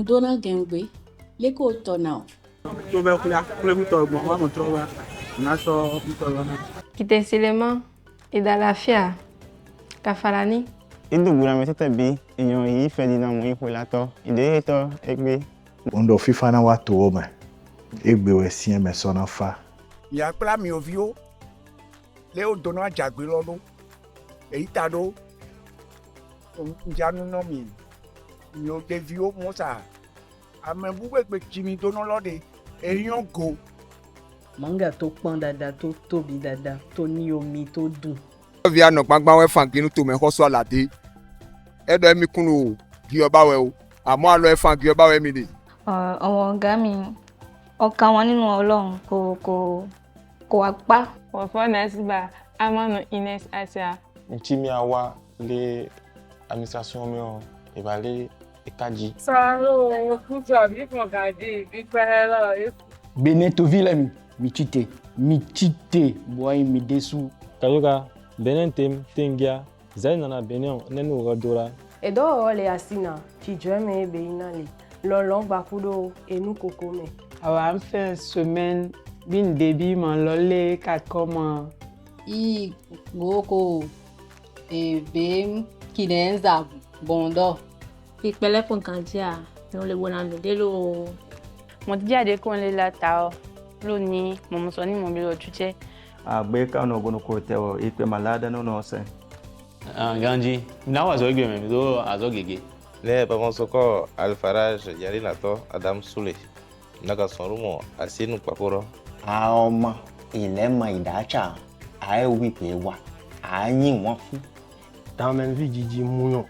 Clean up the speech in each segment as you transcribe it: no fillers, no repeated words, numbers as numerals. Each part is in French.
Nous donnons gengbe, l'école tonao. Kitesilema, idalafia, kafalani. Idu burame tete bi inyo yi Ferdinand mo ipolato ide eto egbe. Ondo fifa na watu ome. Egbe we sien me sona fa. Mi akpla mi ovio. Leo dono ajagbe lọ́dún. Èyí ta do. Njanu no mi. Mi o devio mosa. Ame bugbe pe jimi dono lọ́dẹ. Eyan go. Manga tó pọ́n dáadáa tó tóbi dáadáa tó ní omi tó dùn. Via no gbangban we fan kinu to me hoso alade. Edo emi kunu gi oba we o. Àmọ́ alo e fan gi oba we mi ni. Àwọn ọ̀gá mi ọkàn wọn nínú Ọlọ́run kò wá pa. Wọ́n nẹ́sìbà Amanu Ines Asia. Ntimi awa le administration mi o ìbàlẹ̀ ìkájí. Sọ̀rọ̀ kútu àbí kọ̀ọ̀kadì bí pẹ́rẹ́ lọ. Beneto Villemi, mitite, boy mi desu. Kayoga Benin tengia zainana Benin nenu radora. Edo ole asina fi jeme be inale. Lolong bakudo enu kokome. Àwa ń fẹ́ semaine bin début man lolé ka comment. I goko be kinenza bondo. Ìpẹ̀lẹ́ fún kan tí a ní lè wọ́n náà dé ló. Mo ti jáde kó lè la ta ọ lónìí mo sọ ní mo bí lọ túnjẹ. Àgbẹ̀ kánú ogun kò tẹ̀wọ̀ ìpè màládá nínú ọ̀sẹ̀. Ganji na wa zo gbe me do azo gege. Le pa soko Alfarage yari nato Adam Sule. Naga sorumo asinu paporo. Ọmọ ilẹ̀ mọ ìdájà àìwí pé wà á yìn wọ́n fún. Dans même vie Didi Mouyon.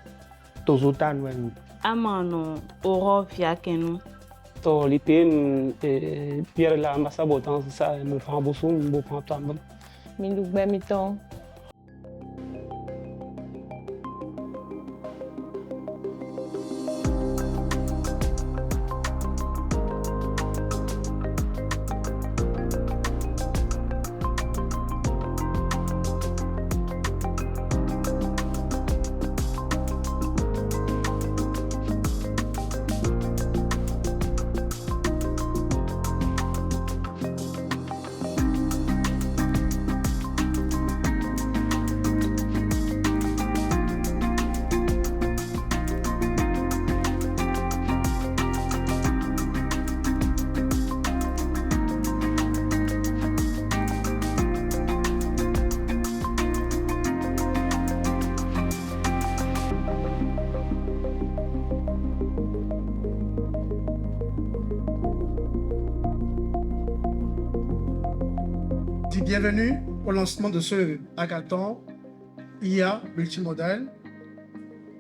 Tozo tanwen. Amanu oro fiakenu. To liten Pierre la ambassade botan ça me prend beaucoup me prend temps. Mi dùgbẹ́ mi tán. Bienvenue au lancement de ce hackathon IA multimodal.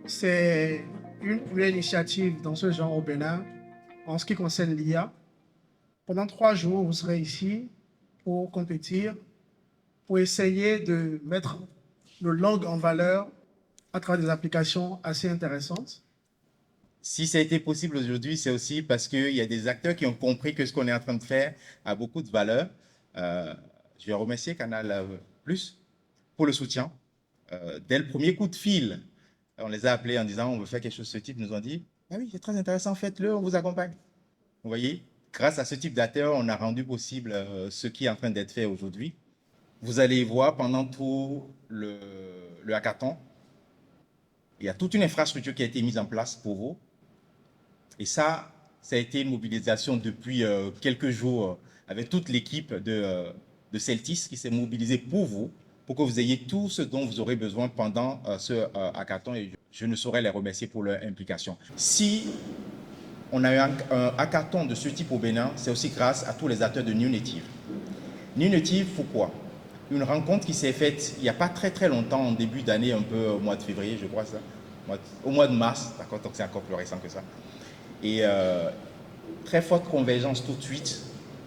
C'est une première initiative dans ce genre au Bénin en ce qui concerne l'IA. Pendant 3 jours, vous serez ici pour compétir, pour essayer de mettre le langue en valeur à travers des applications assez intéressantes. Si ça a été possible aujourd'hui, c'est aussi parce qu'il y a des acteurs qui ont compris que ce qu'on est en train de faire a beaucoup de valeur. Je vais remercier Canal Plus pour le soutien. Dès le premier coup de fil, on les a appelés en disant on veut faire quelque chose de ce type. Ils nous ont dit ah oui, c'est très intéressant, faites-le, on vous accompagne. Vous voyez, grâce à ce type d'acteurs, on a rendu possible ce qui est en train d'être fait aujourd'hui. Vous allez voir pendant tout le hackathon, il y a toute une infrastructure qui a été mise en place pour vous. Et ça a été une mobilisation depuis quelques jours avec toute l'équipe de Celtis qui s'est mobilisée pour vous, pour que vous ayez tout ce dont vous aurez besoin pendant ce hackathon. Et je ne saurais les remercier pour leur implication. Si on a eu un hackathon de ce type au Bénin, c'est aussi grâce à tous les acteurs de New Native. New Native, pourquoi? Une rencontre qui s'est faite il n'y a pas très longtemps, en début d'année, un peu au mois de février, je crois ça. Au mois de mars, d'accord, donc c'est encore plus récent que ça. Et très forte convergence tout de suite.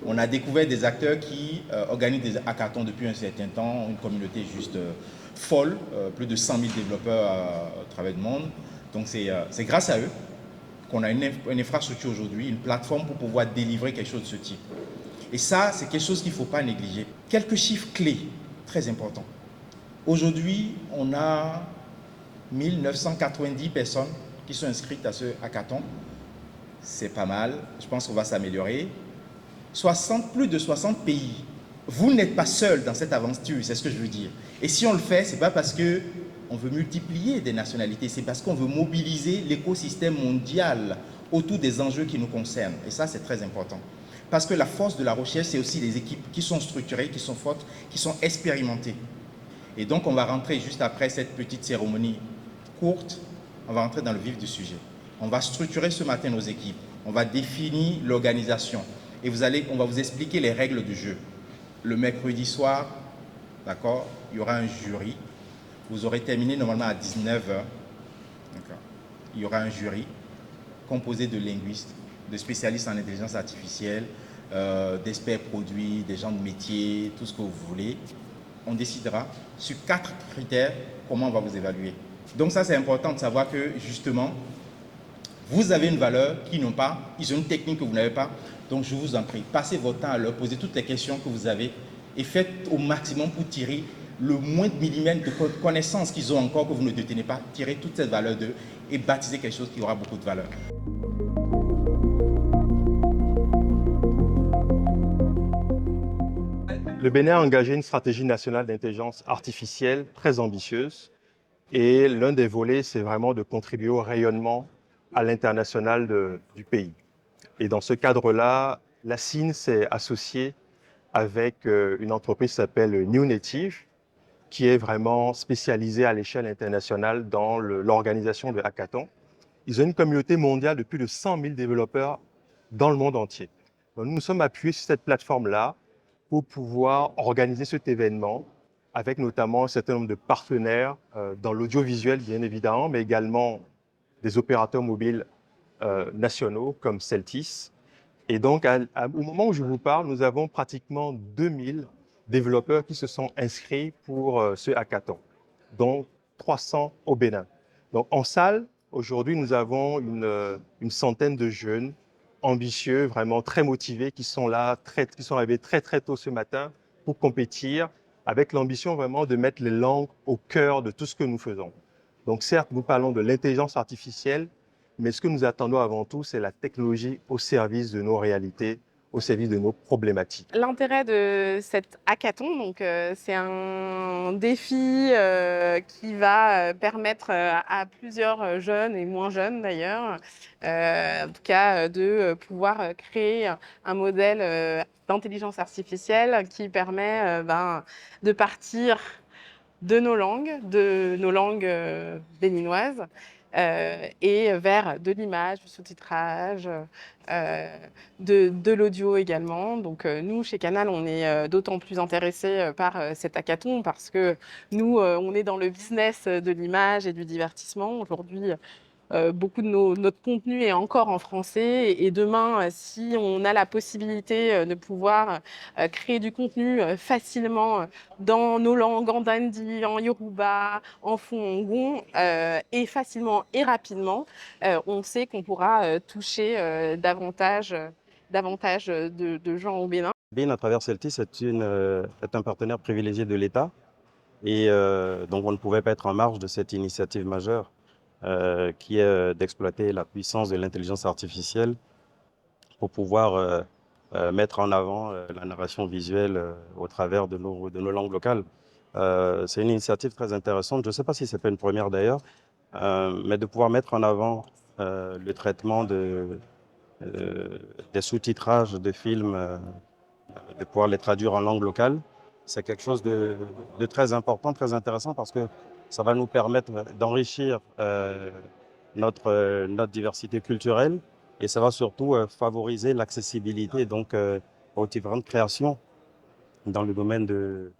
On a découvert des acteurs qui organisent des hackathons depuis un certain temps, une communauté juste folle, plus de 100 000 développeurs à travers le monde. Donc c'est grâce à eux qu'on a une infrastructure aujourd'hui, une plateforme pour pouvoir délivrer quelque chose de ce type. Et ça, c'est quelque chose qu'il ne faut pas négliger. Quelques chiffres clés très importants. Aujourd'hui, on a 1990 personnes qui sont inscrites à ce hackathon. c'est pas mal. Je pense qu'on va s'améliorer. Plus de 60 pays. Vous n'êtes pas seul dans cette aventure, c'est ce que je veux dire. Et si on le fait, c'est pas parce que on veut multiplier des nationalités, c'est parce qu'on veut mobiliser l'écosystème mondial autour des enjeux qui nous concernent. Et ça, c'est très important. Parce que la force de la recherche, c'est aussi les équipes qui sont structurées, qui sont fortes, qui sont expérimentées. Et donc, on va rentrer juste après cette petite cérémonie courte, on va rentrer dans le vif du sujet. On va structurer ce matin nos équipes, on va définir l'organisation et on va vous expliquer les règles du jeu. Le mercredi soir, d'accord, il y aura un jury. Vous aurez terminé normalement à 19h. Il y aura un jury composé de linguistes, de spécialistes en intelligence artificielle, d'experts produits, des gens de métier, tout ce que vous voulez. On décidera sur 4 critères comment on va vous évaluer. Donc ça, c'est important de savoir que justement, vous avez une valeur qu'ils n'ont pas, ils ont une technique que vous n'avez pas. Donc je vous en prie, passez votre temps à leur poser toutes les questions que vous avez et faites au maximum pour tirer le moins de millimètres de connaissances qu'ils ont encore que vous ne détenez pas, tirez toute cette valeur d'eux et baptisez quelque chose qui aura beaucoup de valeur. Le Bénin a engagé une stratégie nationale d'intelligence artificielle très ambitieuse et l'un des volets, c'est vraiment de contribuer au rayonnement à l'international du pays. Et dans ce cadre-là, la CIN s'est associée avec une entreprise qui s'appelle New Native, qui est vraiment spécialisée à l'échelle internationale dans l'organisation de hackathons. Ils ont une communauté mondiale de plus de 100 000 développeurs dans le monde entier. Donc, nous nous sommes appuyés sur cette plateforme-là pour pouvoir organiser cet événement avec notamment un certain nombre de partenaires dans l'audiovisuel, bien évidemment, mais également des opérateurs mobiles nationaux comme Celtis. Et donc, au moment où je vous parle, nous avons pratiquement 2000 développeurs qui se sont inscrits pour ce hackathon, dont 300 au Bénin. Donc, en salle, aujourd'hui, nous avons une centaine de jeunes ambitieux, vraiment très motivés, qui sont là, qui sont arrivés très, très tôt ce matin pour compétir, avec l'ambition vraiment de mettre les langues au cœur de tout ce que nous faisons. Donc, certes, nous parlons de l'intelligence artificielle, mais ce que nous attendons avant tout, c'est la technologie au service de nos réalités, au service de nos problématiques. L'intérêt de cet hackathon, donc, c'est un défi qui va permettre à plusieurs jeunes et moins jeunes d'ailleurs, en tout cas de pouvoir créer un modèle d'intelligence artificielle qui permet de partir de nos langues béninoises, et vers de l'image, du sous-titrage, de l'audio également. Donc nous, chez Canal, on est d'autant plus intéressés par cet hackathon parce que nous, on est dans le business de l'image et du divertissement. Aujourd'hui, beaucoup de notre contenu est encore en français et demain, si on a la possibilité de pouvoir créer du contenu facilement dans nos langues, en dandi, en yoruba, en fongon, et facilement et rapidement, on sait qu'on pourra toucher davantage de gens au Bénin. BIN, à travers Celtis, est un partenaire privilégié de l'État et donc on ne pouvait pas être en marge de cette initiative majeure qui est d'exploiter la puissance de l'intelligence artificielle pour pouvoir mettre en avant la narration visuelle au travers de nos langues locales. C'est une initiative très intéressante. Je ne sais pas si c'est pas une première d'ailleurs, mais de pouvoir mettre en avant le traitement des sous-titrages de films, de pouvoir les traduire en langue locale, c'est quelque chose de très important, très intéressant parce que ça va nous permettre d'enrichir notre diversité culturelle et ça va surtout favoriser l'accessibilité donc aux différentes créations dans le domaine de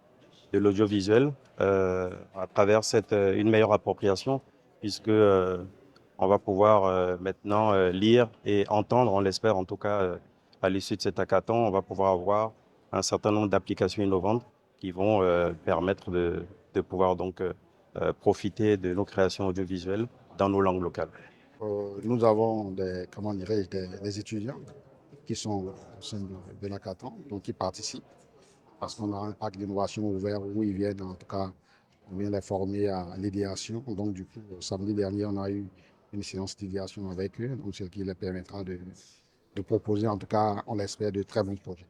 l'audiovisuel à travers une meilleure appropriation puisque on va pouvoir maintenant lire et entendre, on l'espère en tout cas à l'issue de cet hackathon, on va pouvoir avoir un certain nombre d'applications innovantes qui vont permettre de pouvoir donc profiter de nos créations audiovisuelles dans nos langues locales. Nous avons des étudiants qui sont au sein de l'hackathon, donc qui participent, parce qu'on a un parc d'innovation ouvert où ils viennent, en tout cas, on vient les former à l'idéation. Donc du coup, samedi dernier, on a eu une séance d'idéation avec eux, donc ce qui leur permettra de proposer, en tout cas, on l'espère, de très bons projets.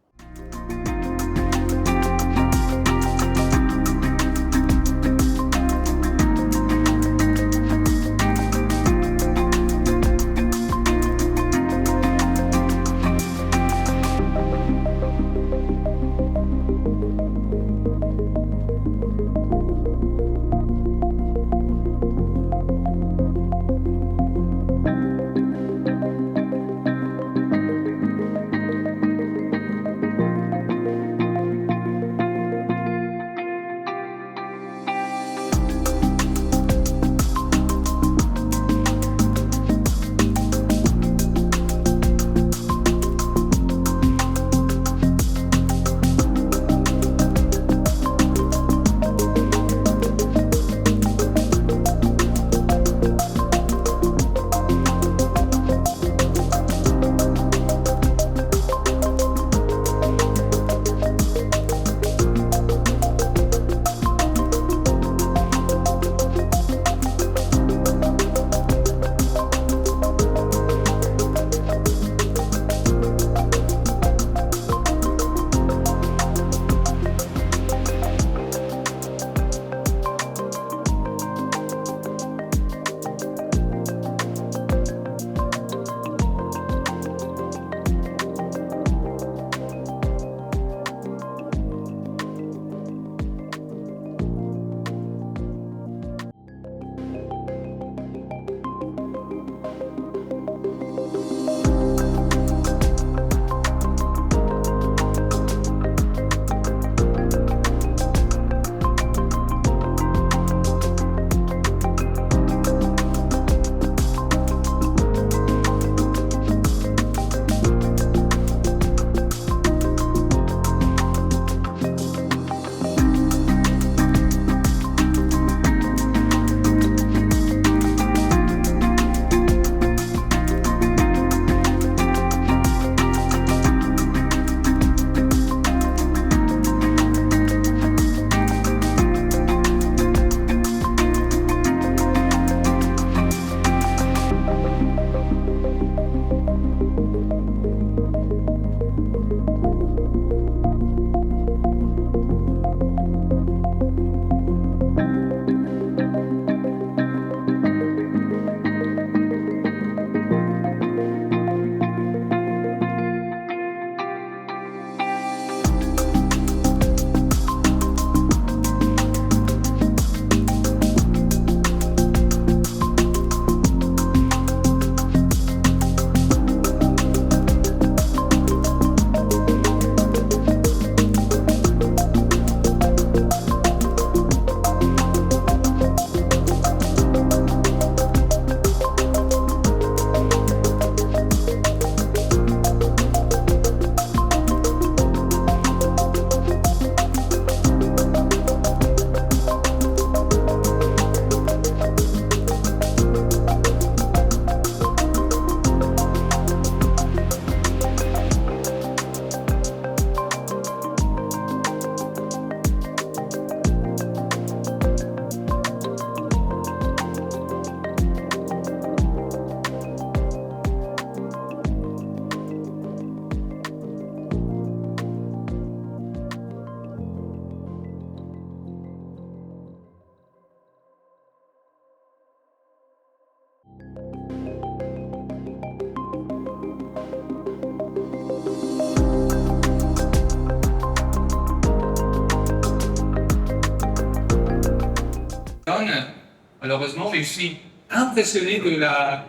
Malheureusement, mais je suis impressionné de la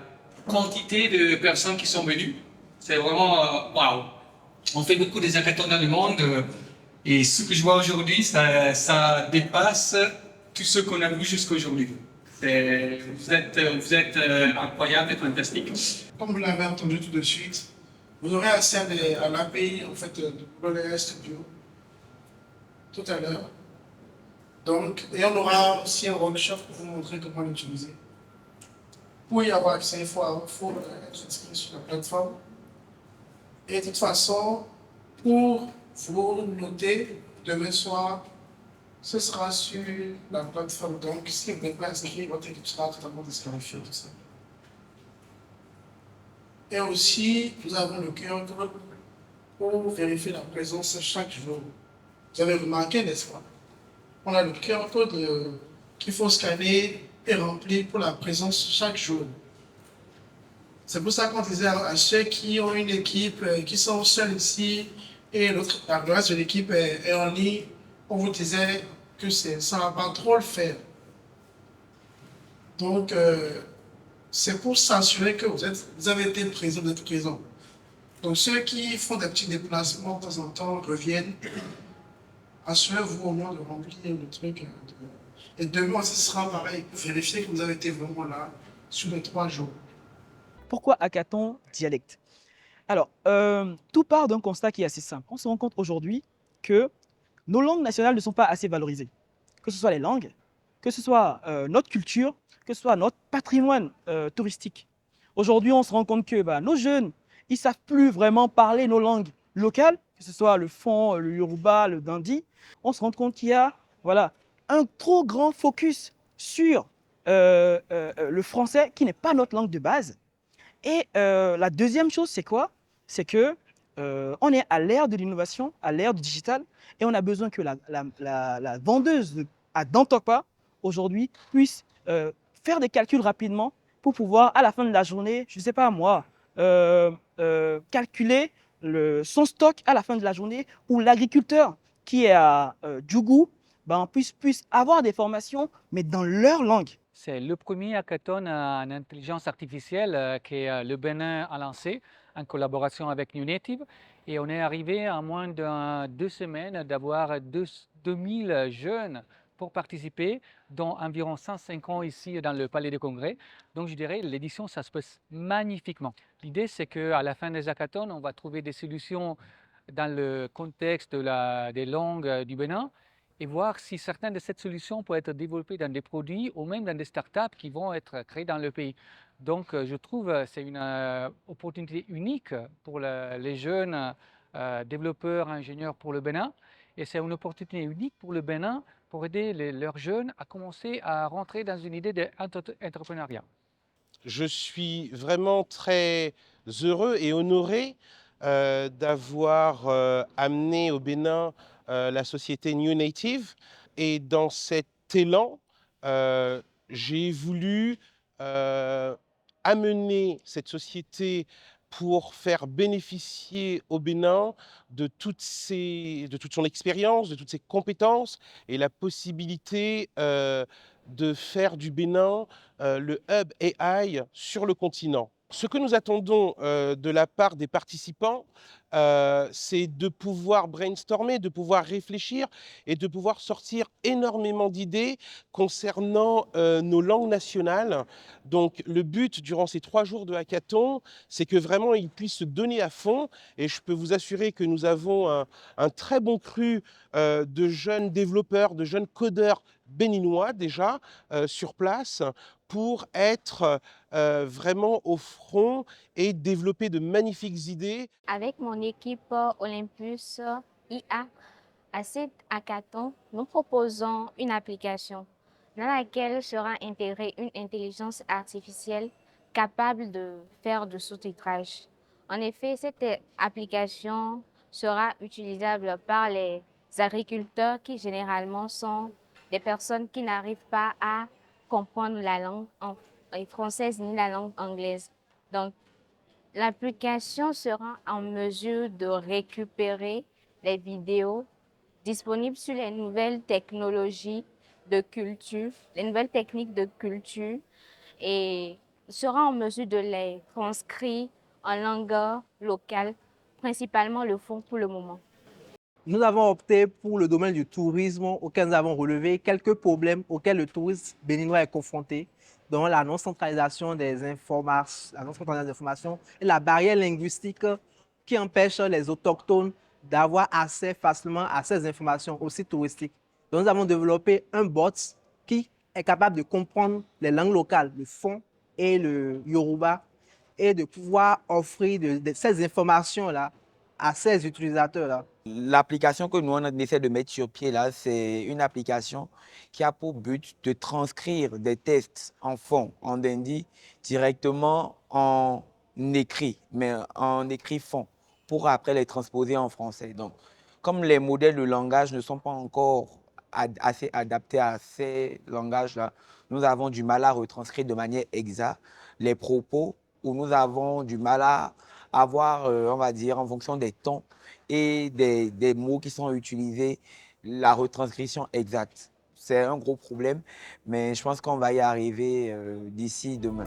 quantité de personnes qui sont venues. C'est vraiment waouh. On fait beaucoup des hackathons dans le monde et ce que je vois aujourd'hui, ça dépasse tout ce qu'on a vu jusqu'à aujourd'hui. Vous êtes incroyable et fantastique. Comme vous l'avez entendu tout de suite, vous aurez accès à l'API en fait, de Google Studio tout à l'heure. Donc, et on aura aussi un workshop pour vous montrer comment l'utiliser. Pour y avoir accès, il faut être inscrit sur la plateforme. Et de toute façon, pour vous noter, demain soir, ce sera sur la plateforme. Donc, si vous n'êtes pas inscrit, votre équipe sera totalement disqualifiée. Tout ça. Et aussi, nous avons le QR code pour vérifier la présence chaque jour. Vous avez remarqué, n'est-ce pas? On a le QR code qu'il faut scanner et remplir pour la présence chaque jour. C'est pour ça qu'on disait à ceux qui ont une équipe, qui sont seuls ici, et le reste de l'équipe est en ligne, on vous disait que ça ne va pas trop le faire. Donc, c'est pour s'assurer que vous avez été présent, vous êtes présent. Donc, ceux qui font des petits déplacements de temps en temps reviennent. Assurez-vous au moins de remplir le truc. Et demain, ce sera pareil. Vérifiez que vous avez été vraiment là sur les 3 jours. Pourquoi hackathon dialecte? Alors, tout part d'un constat qui est assez simple. On se rend compte aujourd'hui que nos langues nationales ne sont pas assez valorisées. Que ce soit les langues, que ce soit notre culture, que ce soit notre patrimoine touristique. Aujourd'hui, on se rend compte que nos jeunes, ils ne savent plus vraiment parler nos langues locales, que ce soit le Fon, le Yoruba, le Dandi. On se rend compte qu'il y a un trop grand focus sur le français qui n'est pas notre langue de base. Et la deuxième chose, c'est quoi? C'est que on est à l'ère de l'innovation, à l'ère du digital, et on a besoin que la vendeuse à Dantokpa, aujourd'hui, puisse faire des calculs rapidement pour pouvoir, à la fin de la journée, je ne sais pas moi, calculer son stock à la fin de la journée, ou l'agriculteur qui est à Djougou puisse avoir des formations, mais dans leur langue. C'est le premier hackathon en intelligence artificielle que le Bénin a lancé en collaboration avec New Native. Et on est arrivé en moins de 2 semaines d'avoir 2000 jeunes pour participer, dont environ 150 ici dans le Palais des Congrès. Donc je dirais l'édition, ça se passe magnifiquement. L'idée, c'est qu'à la fin des hackathons, on va trouver des solutions dans le contexte des langues du Bénin, et voir si certaines de ces solutions peuvent être développées dans des produits ou même dans des startups qui vont être créées dans le pays. Donc, je trouve que c'est une opportunité unique pour les jeunes développeurs, ingénieurs pour le Bénin. Et c'est une opportunité unique pour le Bénin pour aider leurs jeunes à commencer à rentrer dans une idée d'entrepreneuriat. Je suis vraiment très heureux et honoré d'avoir amené au Bénin la société New Native. Et dans cet élan, j'ai voulu amener cette société pour faire bénéficier au Bénin de toute son expérience, de toutes ses compétences et la possibilité de faire du Bénin le hub AI sur le continent. Ce que nous attendons de la part des participants, c'est de pouvoir brainstormer, de pouvoir réfléchir et de pouvoir sortir énormément d'idées concernant nos langues nationales. Donc le but durant ces 3 jours de hackathon, c'est que vraiment ils puissent se donner à fond, et je peux vous assurer que nous avons un très bon cru de jeunes développeurs, de jeunes codeurs béninois déjà sur place, pour être vraiment au front et développer de magnifiques idées. Avec mon équipe Olympus IA, à cet hackathon, nous proposons une application dans laquelle sera intégrée une intelligence artificielle capable de faire du sous-titrage. En effet, cette application sera utilisable par les agriculteurs qui généralement sont des personnes qui n'arrivent pas à comprendre la langue française ni la langue anglaise. Donc, l'application sera en mesure de récupérer les vidéos disponibles sur les nouvelles technologies de culture, les nouvelles techniques de culture, et sera en mesure de les transcrire en langue locale, principalement le Fon pour le moment. Nous avons opté pour le domaine du tourisme, auquel nous avons relevé quelques problèmes auxquels le tourisme béninois est confronté, dont la non-centralisation des informations et la barrière linguistique qui empêche les autochtones d'avoir accès facilement à ces informations aussi touristiques. Donc nous avons développé un bot qui est capable de comprendre les langues locales, le Fon et le Yoruba, et de pouvoir offrir ces informations-là à ces utilisateurs-là. L'application que nous on essaie de mettre sur pied là, c'est une application qui a pour but de transcrire des tests en Fon, en Dindi, directement en écrit, mais en écrit fond, pour après les transposer en français. Donc, comme les modèles de langage ne sont pas encore assez adaptés à ces langages-là, nous avons du mal à retranscrire de manière exacte les propos, ou nous avons du mal à avoir, on va dire, en fonction des tons et des mots qui sont utilisés, la retranscription exacte. C'est un gros problème, mais je pense qu'on va y arriver d'ici demain.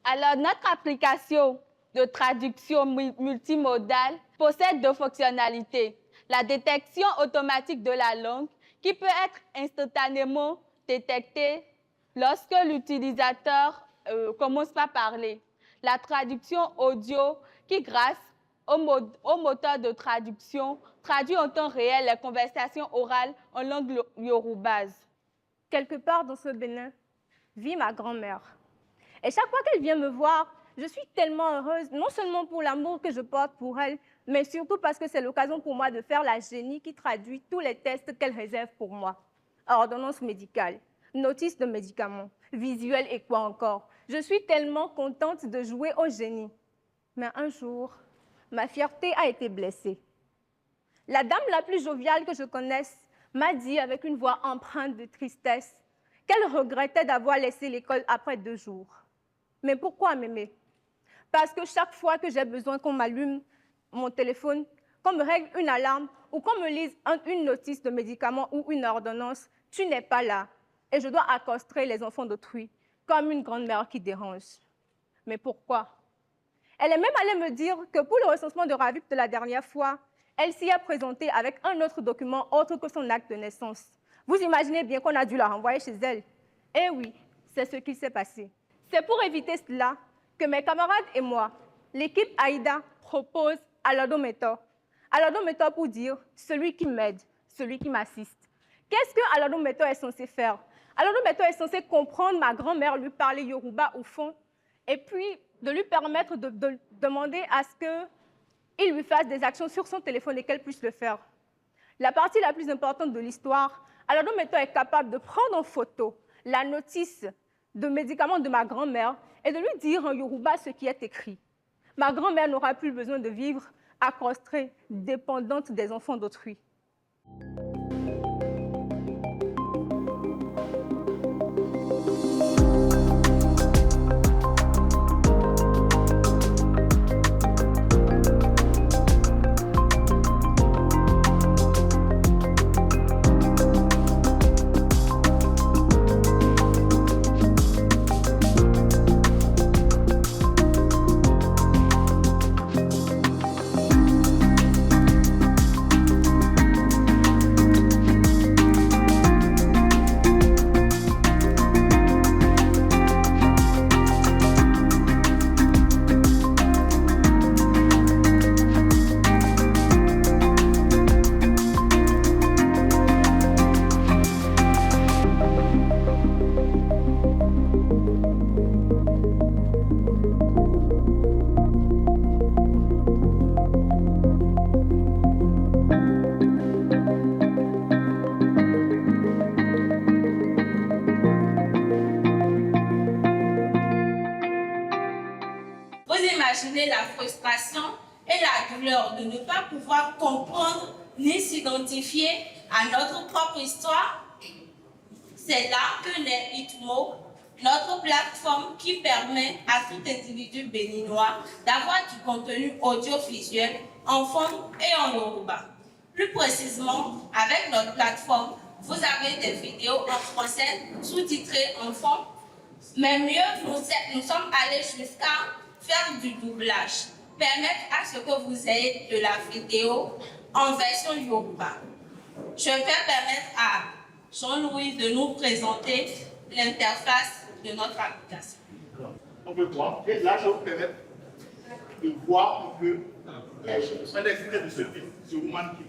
Alors, notre application de traduction multimodale possède deux fonctionnalités. La détection automatique de la langue, qui peut être instantanément détectée lorsque l'utilisateur commence par parler. La traduction audio, qui grâce au moteur de traduction, traduit en temps réel les conversations orales en langue yorubase. Quelque part dans ce Bénin vit ma grand-mère. Et chaque fois qu'elle vient me voir, je suis tellement heureuse, non seulement pour l'amour que je porte pour elle, mais surtout parce que c'est l'occasion pour moi de faire la génie qui traduit tous les tests qu'elle réserve pour moi. Ordonnance médicale, notice de médicaments, visuel et quoi encore. Je suis tellement contente de jouer au génie. Mais un jour, ma fierté a été blessée. La dame la plus joviale que je connaisse m'a dit avec une voix empreinte de tristesse qu'elle regrettait d'avoir laissé l'école après 2 jours. Mais pourquoi, mémé? Parce que chaque fois que j'ai besoin qu'on m'allume mon téléphone, qu'on me règle une alarme ou qu'on me lise une notice de médicament ou une ordonnance, tu n'es pas là. Et je dois accoster les enfants d'autrui, comme une grande-mère qui dérange. Mais pourquoi? Elle est même allée me dire que pour le recensement de RAVIP de la dernière fois, elle s'y est présentée avec un autre document autre que son acte de naissance. Vous imaginez bien qu'on a dû la renvoyer chez elle. Eh oui, c'est ce qui s'est passé. C'est pour éviter cela que mes camarades et moi, l'équipe AIDA, propose Alado-Mentor. Alado-Mentor pour dire celui qui m'aide, celui qui m'assiste. Qu'est-ce que Alado-Mentor est censé faire? Alado-Mentor est censé comprendre ma grand-mère, lui parler Yoruba au fond, et puis de lui permettre de demander à ce qu'il lui fasse des actions sur son téléphone et qu'elle puisse le faire. La partie la plus importante de l'histoire, Alado-Mentor est capable de prendre en photo la notice de médicaments de ma grand-mère et de lui dire en Yoruba ce qui est écrit. Ma grand-mère n'aura plus besoin de vivre accostrée, dépendante des enfants d'autrui. Imaginez la frustration et la douleur de ne pas pouvoir comprendre ni s'identifier à notre propre histoire. C'est là que naît Itmo, notre plateforme qui permet à tout individu béninois d'avoir du contenu audiovisuel en fond et en Yoruba. Plus précisément, avec notre plateforme, vous avez des vidéos en français sous-titrées en fond, mais mieux, nous sommes allés jusqu'à faire du doublage, permettre à ce que vous ayez de la vidéo en version Yoruba. Je vais permettre à Jean-Louis de nous présenter l'interface de notre application. On peut voir, et là je vais vous permettre de voir un peu un extrait de ce film, The Woman King.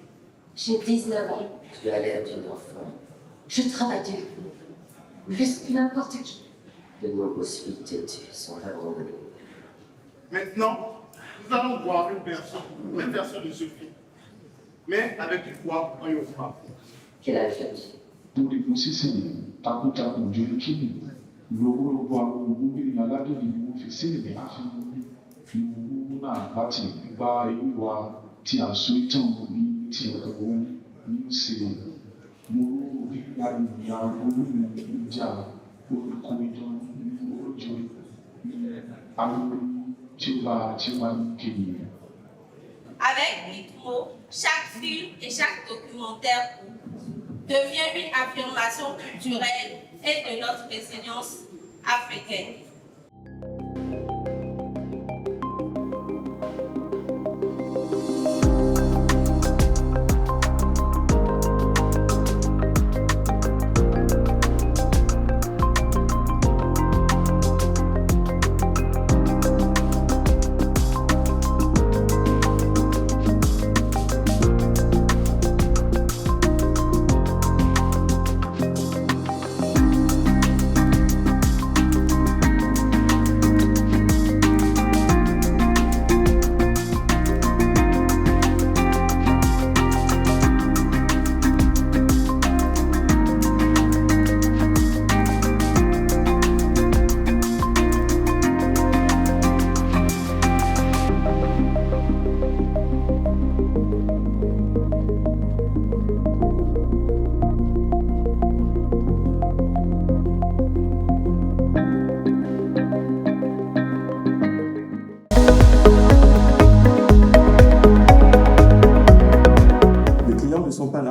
J'ai 19 ans, tu as l'air d'une enfant. Je travaille dur, plus que n'importe qui. De nombreuses filles têtues sont abandonnées. Maintenant, nous allons voir une version de ce film, mais avec une voix en Yoruba. Quel âge as-tu? Pour les processer, takuta pour Dieu qui nous voit nous la lade de nous fait c'est les nous na bati ba iwa ti asoitan ni ti owo ni se mo ri la ni a mo ja o ko idon o jo Avec Itmo, chaque film et chaque documentaire devient une affirmation culturelle et de notre résilience africaine.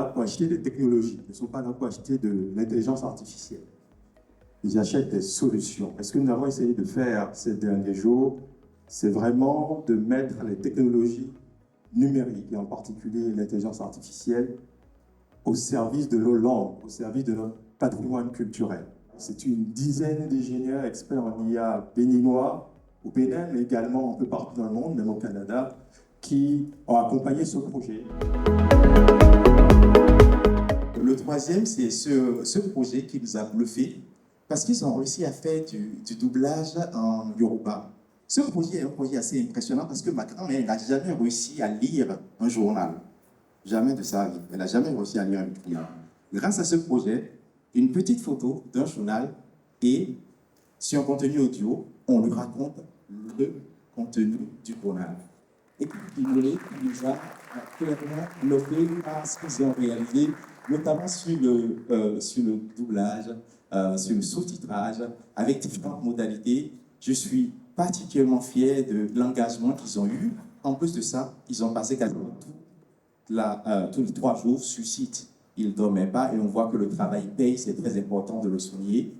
là pour acheter des technologies, ils ne sont pas là pour acheter de l'intelligence artificielle. Ils achètent des solutions. Et ce que nous avons essayé de faire ces derniers jours, c'est vraiment de mettre les technologies numériques, et en particulier l'intelligence artificielle, au service de nos langues, au service de notre patrimoine culturel. C'est une dizaine d'ingénieurs experts en IA béninois au Bénin, mais également un peu partout dans le monde, même au Canada, qui ont accompagné ce projet. Le troisième, c'est ce projet qui nous a bluffé parce qu'ils ont réussi à faire du doublage en Yoruba. Ce projet est un projet assez impressionnant parce que ma grand-mère n'a jamais réussi à lire un journal. Jamais de sa vie. Elle n'a jamais réussi à lire un journal. Grâce à ce projet, une petite photo d'un journal et sur un contenu audio, on lui raconte le contenu du journal. Et puis, il nous a clairement noté par ce qu'ils ont réalisé, notamment sur le doublage, sur le sous-titrage, avec différentes modalités. Je suis particulièrement fier de l'engagement qu'ils ont eu. En plus de ça, ils ont passé quasiment tous les 3 jours sur site. Ils ne dormaient pas et on voit que le travail paye, c'est très important de le souligner.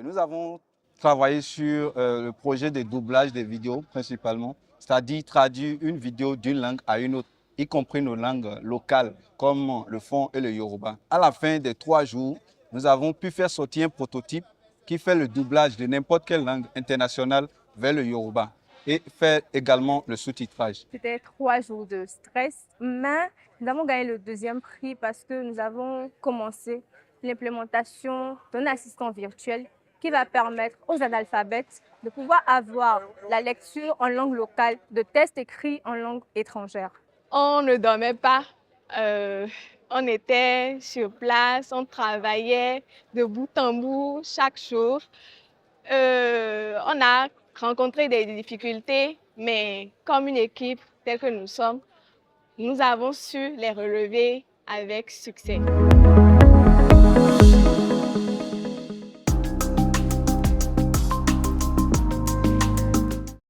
Nous avons travaillé sur le projet de doublage des vidéos principalement, c'est-à-dire traduire une vidéo d'une langue à une autre, y compris nos langues locales comme le Fon et le Yoruba. À la fin des 3 jours, nous avons pu faire sortir un prototype qui fait le doublage de n'importe quelle langue internationale vers le Yoruba et faire également le sous-titrage. C'était 3 jours de stress, mais nous avons gagné le 2e prix parce que nous avons commencé l'implémentation d'un assistant virtuel qui va permettre aux analphabètes de pouvoir avoir la lecture en langue locale de textes écrits en langue étrangère. On ne dormait pas, on était sur place, on travaillait de bout en bout chaque jour. On a rencontré des difficultés, mais comme une équipe telle que nous sommes, nous avons su les relever avec succès.